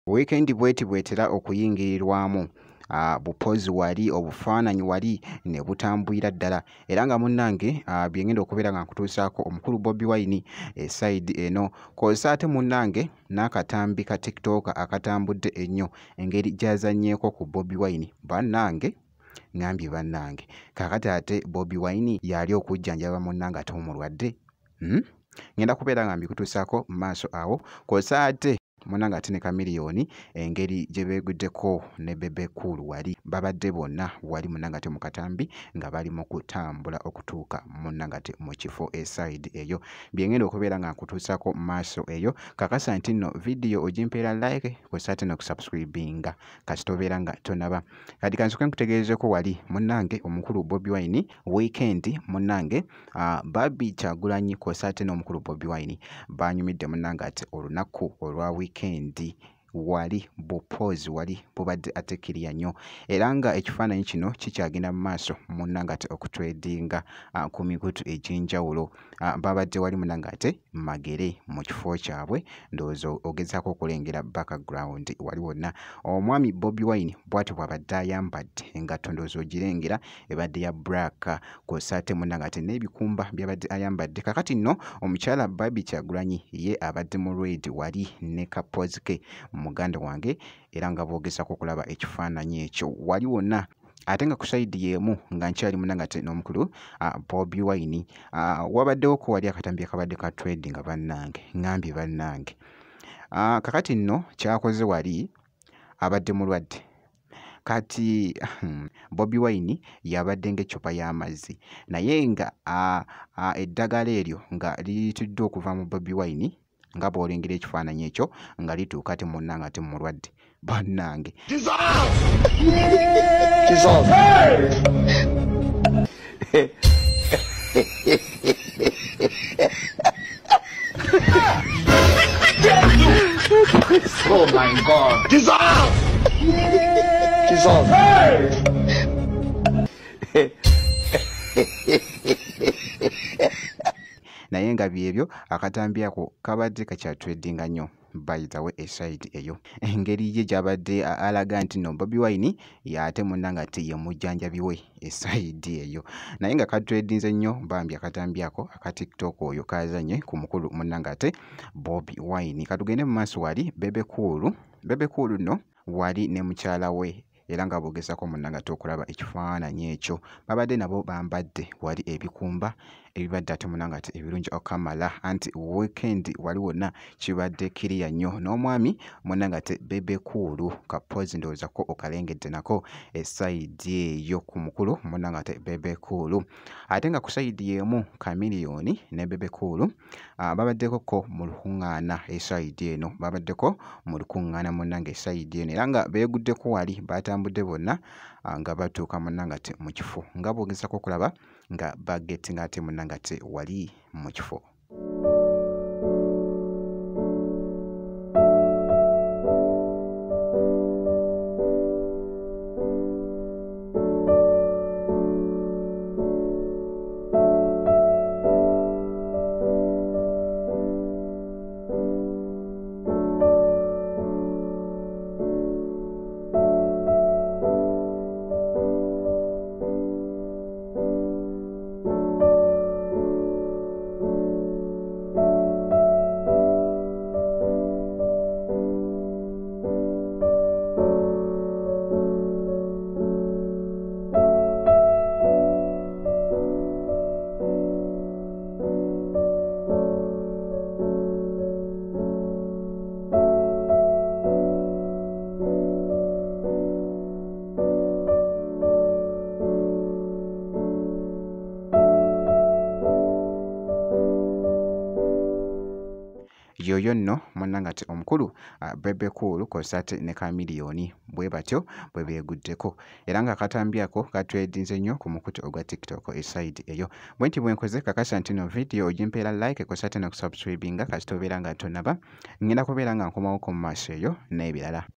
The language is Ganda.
Weekend bweti bwetera okuyingirirwamu bupozi wali obufaananyi wali ne butambwira ddala era nga munnange byengenda okubeera nga nkutuusaako omukulu Bobi Wine esayidi eno kw'ossa ate munnange n'akatambi ka TikTok akatambudde ennyo engeri gy'azannyeeko ku Bobi Wine bannange ngambye bannange kaakati ate Bobi Wine yali okujjanjaba munnange ate omulwadde ngenda kubeera nga mbikutuusaako mu maaso awo kw'ossa ate munnange ate ne Chameleone engeri gye beeguddeko ne Bebe Cool wali babadde bonna wali munnange ate mu katambi nga bali mu kutambula okutuuka munnange ate mu kifo esayidi eyo byengenda okubeera nga nkutuusaako mu maaso eyo kakasa nti nno vidiyo ogimpeera like kw'ossa ate n'okusubscribinga kasita obeera nga tonaba kati kansoke nkutegeezeko wali munnange omukulu Bobi Wine weekend munnange Barbie Kyagulanyi kw'ossa ate n'omukulu Bobi Wine banyumidde munnange ate olunaku olwa weekend wali bupozi wali bubadde ate kiriya nnyo era nga ekifaananyi kino kikyagenda mu maaso munnange ate okutwedinga ku mikutu egy'enjawulo babadde wali munnange ate magere mu kifo kyabwe ndowooza ogezaako okulengera background wali wonna omwami Bobi Wine bw'atyo bw'abadde ayambadde engatto ndowooza ogirengera ebadde ya black kw'ossa ate munnange ate n'ebikumba by'abadde ayambadde kakati nno omukyala Barbie Kyagulanyi ye abadde mu red wali ne kapozi ke muganda wange era nga boogezako okulaba ekifaananyi ekyo wali wonna ate nga ku sayidi y'emu nga nkyali munnange ate n'omukulu Bobi Wine wabaddewo ko wali akatambi akabadde ka trading nga bannange ngambye bannange kakati nno kyakoze wali abadde mulwadde kati Bobi Wine yabadde ng'eccupa y'amazzi naye nga eddagala eryo nga liyitiddwa okuva mu Bobi Wine nga bw'olengera ekifaananyi ekyo nga lituuka ate munnange ate mumulwadde bannange Oh my God. naye nga byebyo akatambi ako kabadde kakyatwedinga nnyo bayitawe esayidi eyo engeri ye gy'abadde alaga nti no Bobi Wine y'ate munnange ate ye mujjanjabi we esayidi eyo naye nga katwedinze nnyo bambi akatambi ako aka TikTok oyo kazanye ku mukulu munnange ate Bobi Wine katugende mu maaso wali Bebe Cool nno wali ne mukyala we era nga boogezako munnange ate okulaba ekifaananyi ekyo babadde nabo bambadde wali ebikumba ebibadde ate munnange ate ebirungi okamala anti weekend wali wonna kibadde kiriya nnyo n'omwami munnange ate Bebe Cool kapozi ndowoozako okalengedde nako esayidi eyo ku mukulu munnange ate Bebe Cool ate nga ku sayidi y'emu Chameleone ne Bebe Cool babaddeko ko mu lukuŋŋaana esayidi eno babaddeko mu lukuŋŋaana munnange esayidi eno era nga beeguddeko wali batambudde bonna nga batuuka munnange ate mu kifo nga boogezako okulaba nga bagetinga ate munnange ate wali mu kifo yoyo nno munnange ate omukulu Bebe Cool kw'ossa ate ne Chameleone bwe batyo bwe beeguddeko era nga akatambi ako katwedinze nnyo ku mukutu ogwa TikTok esayidi eyo bwe nti bwe nkoze kakasa nti no vidiyo ogimpeera like kw'ossa ate n'okusubscribinga kasita obeera nga tonaba ngenda kubeera nga nkomawo ku maaso eyo n'ebirala